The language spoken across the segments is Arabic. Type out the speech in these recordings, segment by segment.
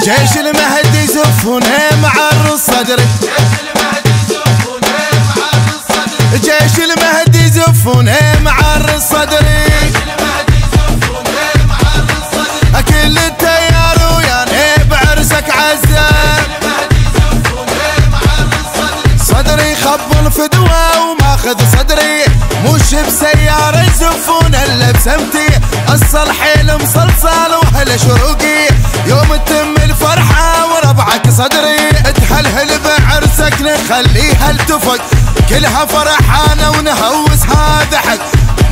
جيش المهدي يزفونه معر صدري، جيش المهدي يزفونه معر صدري، كل التيار وياني بعرسك عزة، صدري خبل فدوى وماخذ صدري، مش بسيارة يزفون الا بسمتي، الصلحيل مصلصل وهلا شروقي، يوم تتم الفرحة وربعك صدري، تهلهل بعرسك نخليها التفق، كلها فرحانة ونهوس هذا حق،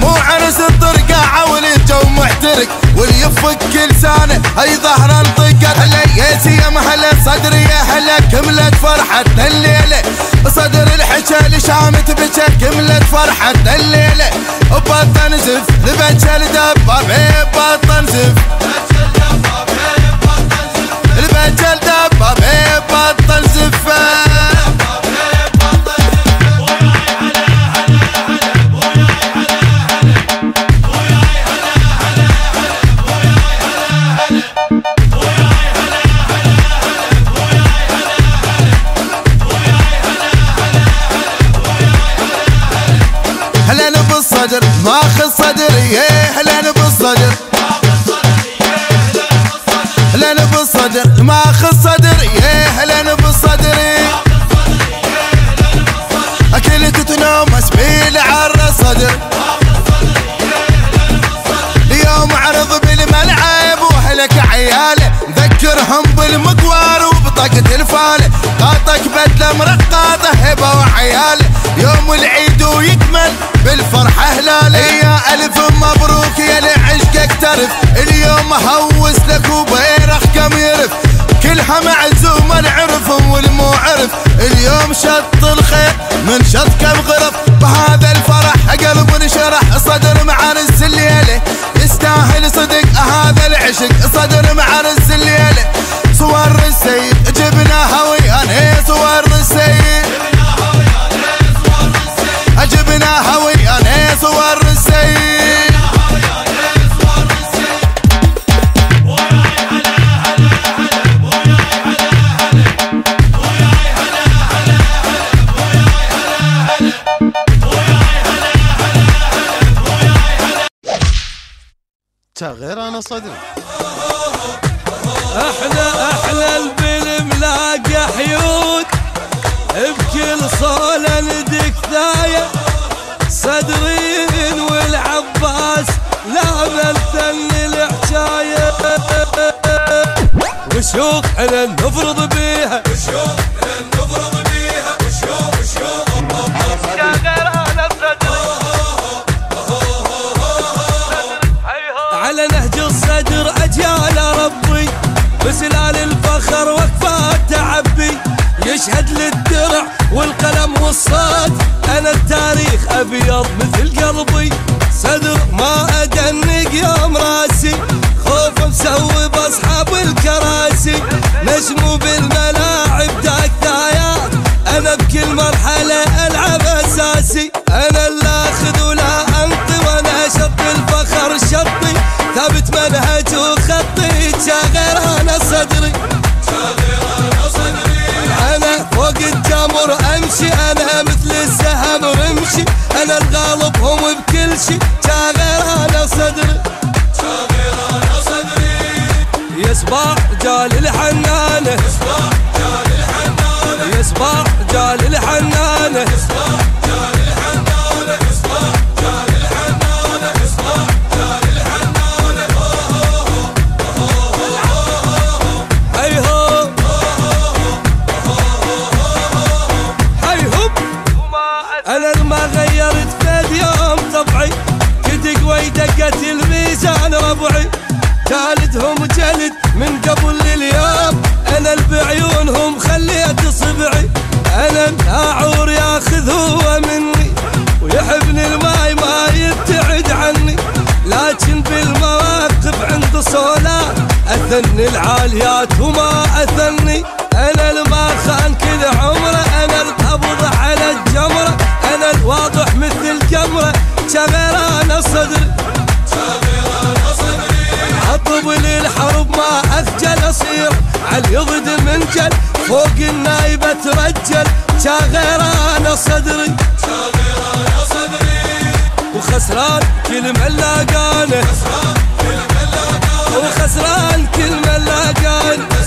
مو عرس الطرقاعة والجو محترق، واللي يفك لسانه هي ظهر انطقت، هلا يا سيم هلا صدري يا هلا كملت فرحتنا الليلة، صدر الحكا لشامت بكا كملت فرحتنا الليلة، بطن زف لبكا الدبابة بطن زف، البكا الدبابة بطن زفة. هلان بالصدر ماخذ صدري، هلان بالصدر، هلان بالصدر ماخذ صدري، هلان بالصدري، اكل تتنومس بالعر الصدر، اليوم عرض بالملعب واهلك عياله، ذكرهم بالمقوار وبطاقة الفاله، طاطك بدله مرقاطه هبه وعياله، يوم العيد ويكمل بالفرحة هلاله، يا ألف مبروك يا لعشقك ترف، اليوم هوس لك وبيرخ كم يرف، كلها معزومة العرف والمو عرف، اليوم شط الخير من شط كم غرف، بهذا الفرح قلب انشرح، صدر معرس الليلة يستاهل صدق هذا العشق، صدر معرس الليلة، صور السيد جبناها ويانا صور السيد، جبناها ويانا صور السيد، غير انا صدري، احلى بالملاقى حيود، بكل صولة ندك ثاية، صدرين والعباس لا ملتن الحجاية، وشوق احنا نفرض بيها، وشوق احنا نفرض بيها، وشوق غير انا صدري، على نهج الصدر اجيال ربي، بسلال الفخر وقفات تعبي، يشهد للدرع والقلم والصوت، انا التاريخ ابيض مثل قلبي، صدر ما ادنق يوم راسي، خوف مسوي باصحاب الكراسي، نجم بالملاعب داك دايات، انا بكل مرحله العب اساسي، انا اللي اخذ ولا انطي، وانا شط الفخر شطي، ثابت منهج وخطي، شاغر انا صدري، انا فوق الجمر امشي، انا مثل السهم رمشي، انا الغالب هم بكل شي، شاغر انا صدري، يصبح جال الحنانه، يصبح جال الحنانه، انا ما غيرت في يوم طبعي، كدق ويدقت الميزان ربعي، جالدهم جلد من قبل لليوم، انا اللي بعيونهم خليت صبعي، انا الناعور ياخذ هو مني، ويحبني الماي ما يبتعد عني، لكن بالمواقف عند صولات اثني العاليات وما اثني، انا الما خان كل عمره، انا القبض على الجمره، انا الواضح مثل القمره، شغير انا صدري، اطلب للحرب ما اخجل نصير عاليضد منجل فوق النايبة ترجل شاغر انا صدري وخسران كل من لاقاني وخسران كل من لاقاني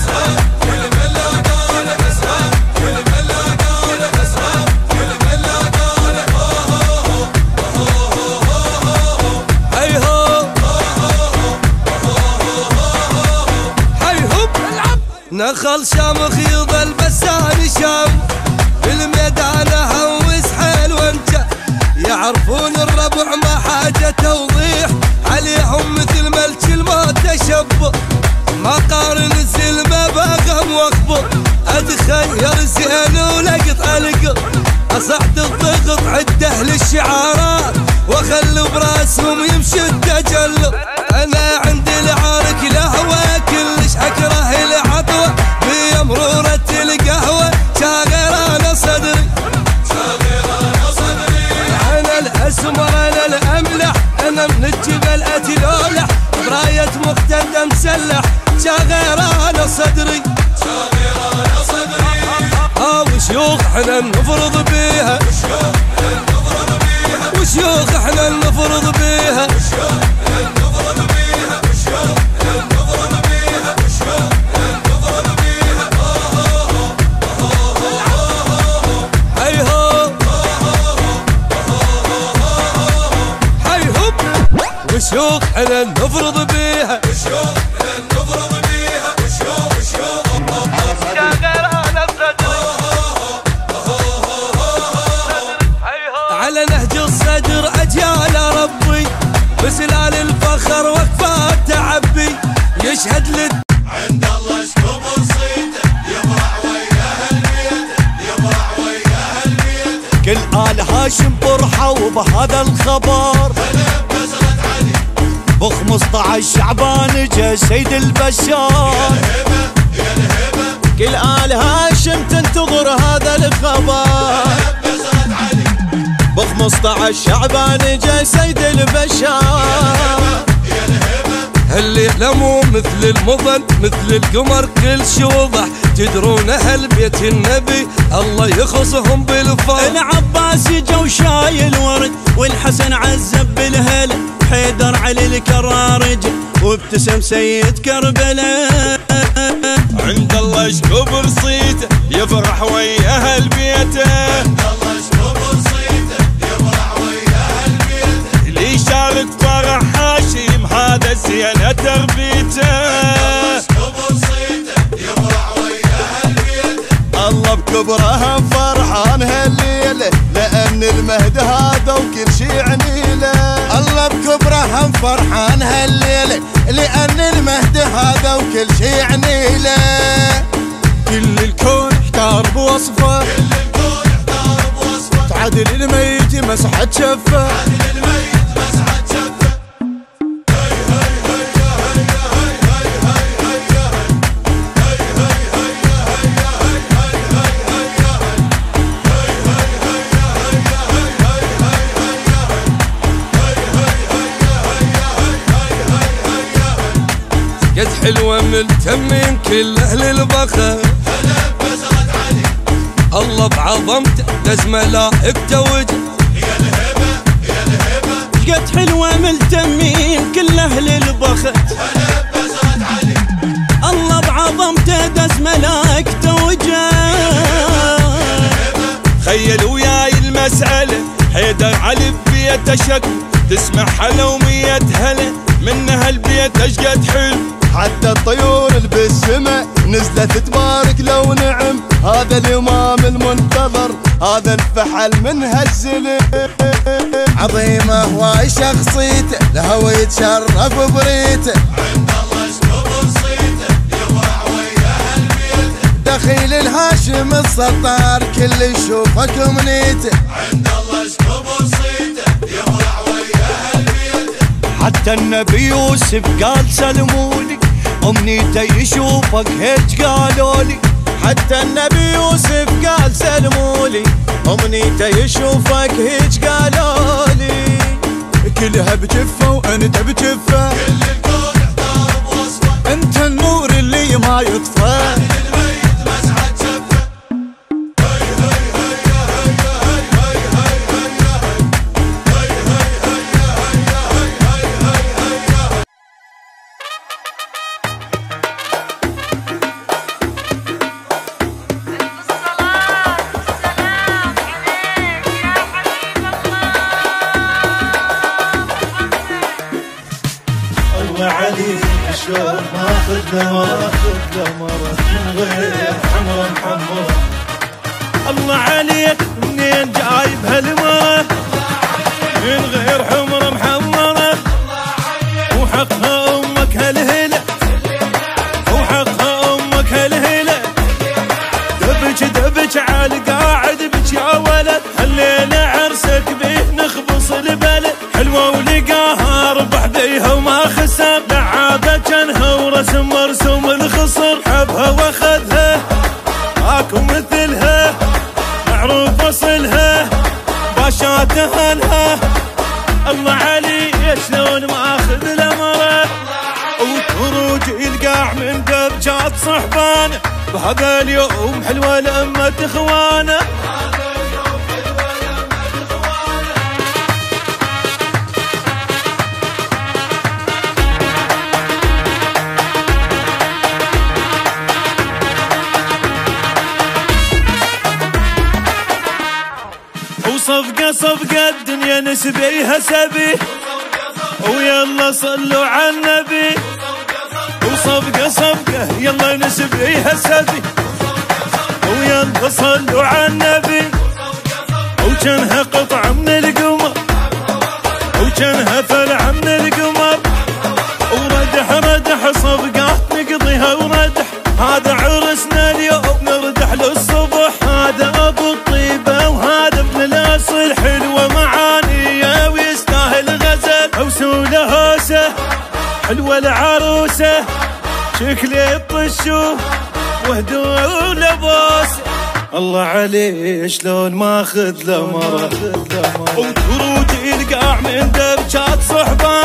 نخل شامخ يظل بساني شام بالميدان هوس حيل وانجا يعرفون الربع ما حاجة توضيح عليهم مثل ملك الموت تشبه ما قارن الزلمة باغم واخبر اتخير زين ولقط القط اصعد الضغط عده للشعارات واخلي براسهم يمشي التجلط انا عندي العارك لهوى كلش اكره العطوة بمرورة القهوة شاغر انا صدري انا الاسمر انا الاملح انا من الجبل اتلولح براية مقتدى مسلح شاغر انا صدري وشيوخ احنا نفرض بيها وشيوخ احنا نفرض بيها وشيوخ احنا نفرض بيها على نهج الصدر اجيال ربي بسلال الفخر وقفات تعبي يشهد لد عند الله اشكبر صيته يفرح وياه البيت يفرح وياه البيت كل آل هاشم فرحوا بهذا الخبر تلبست علي ب 15 شعبان جا سيد البشار يا الهبة كل آل هاشم تنتظر هذا الخبر تلبست علي ب 15 شعبان جا سيد البشار اللي لمو مثل المظل مثل القمر كل شي وضح تدرون اهل بيت النبي الله يخصهم بالفضل العباس جا وشايل ورد والحسن عزب بالهلا حيدر علي الكرار وابتسم سيد كربلاء عند الله اشكبر صيته يفرح ويا اهل بيته عند الله اشكبر صيته يفرح ويا اهل بيته اللي يشارك فرح هاشم هذا زينة تربيته اشكبر صيته يفرح ويا اهل بيته الله بكبرها فرحان هالليله لان المهد هذا وكل شي عنيله الله بكبره فرحان هالليله لان المهد هذا وكل شي عنيله كل الكون احتار بوصفه كل الكون احتار بوصفه تعدل الميت مسحة شفه عدل الميت مسحة شفه قد حلوة ملتمين كل اهل البخر تلبست علي الله بعظمته دز ملائكته وجه يا الهبة يا الهبة قد حلوة ملتمين كل اهل البخت تلبست علي الله بعظمته دز ملائكته وجه خيل وياي المسألة حيدر علي ببيته شكل تسمعها لو 100 هلا منها البيت اشقد حلو حتى الطيور اللي بالسما نزلت تبارك لو نعم هذا الامام المنتظر هذا الفحل من هالزلم عظيمة هواي شخصيته لهو يتشرف بريته عند الله اشكبر صيته يفرح ويا اهل بيته دخيل الهاشم السطار كل يشوفك منيته عند الله اشكبر صيته يفرح ويا اهل بيته حتى النبي يوسف قال سلموني امنيته يشوفك هيج قالولي حتى النبي يوسف قال سلمولي امنيته يشوفك هيج قالولي كلها بجفه وانت بجفه كل الكون احتار بوصفه انت النور اللي ما ما يطفى. الله عليك شلون ماخذ دمرة من غير حمرة محمرة. الله عليك منين جايب هالمرة من غير حمرة محمرة. وحقها امك هالهلة وحقها امك هالهلة. دبج عالقاعد بك يا ولد هالليلة عرسك بيه نخبص البلد. حلوة ولقاها ربح بيها وما خسر. لعابة جنها ورسم مرسوم الخصر. حبها واخذها ماكو مثلها معروف اصلها باشاتها لها. الله علي شلون ماخذ الامره وخروج القاع من دبجات صحبانه. بهذا اليوم حلوه لأمة اخوانه. صفقة الدنيا نسبيها سبي ويلا صلوا على النبي. وصفقة يلا نسبيها سبي ويلا صلوا على النبي. وجنها قطعة من القمر وجنها فلعة من القمر. وردح صفقات نقضيها وردح. هذا عرسنا اليوم نردح للصبح. هذا ابو الطيبة وهذا ابن الاصل. حلوة معانية ويستاهل غزل. وسولة هوسة حلوة العروسة. شكلي الطشوف وهدوء ولباس. الله عليه شلون ماخذ له مرة وخروج القاع من دبجات صحبان.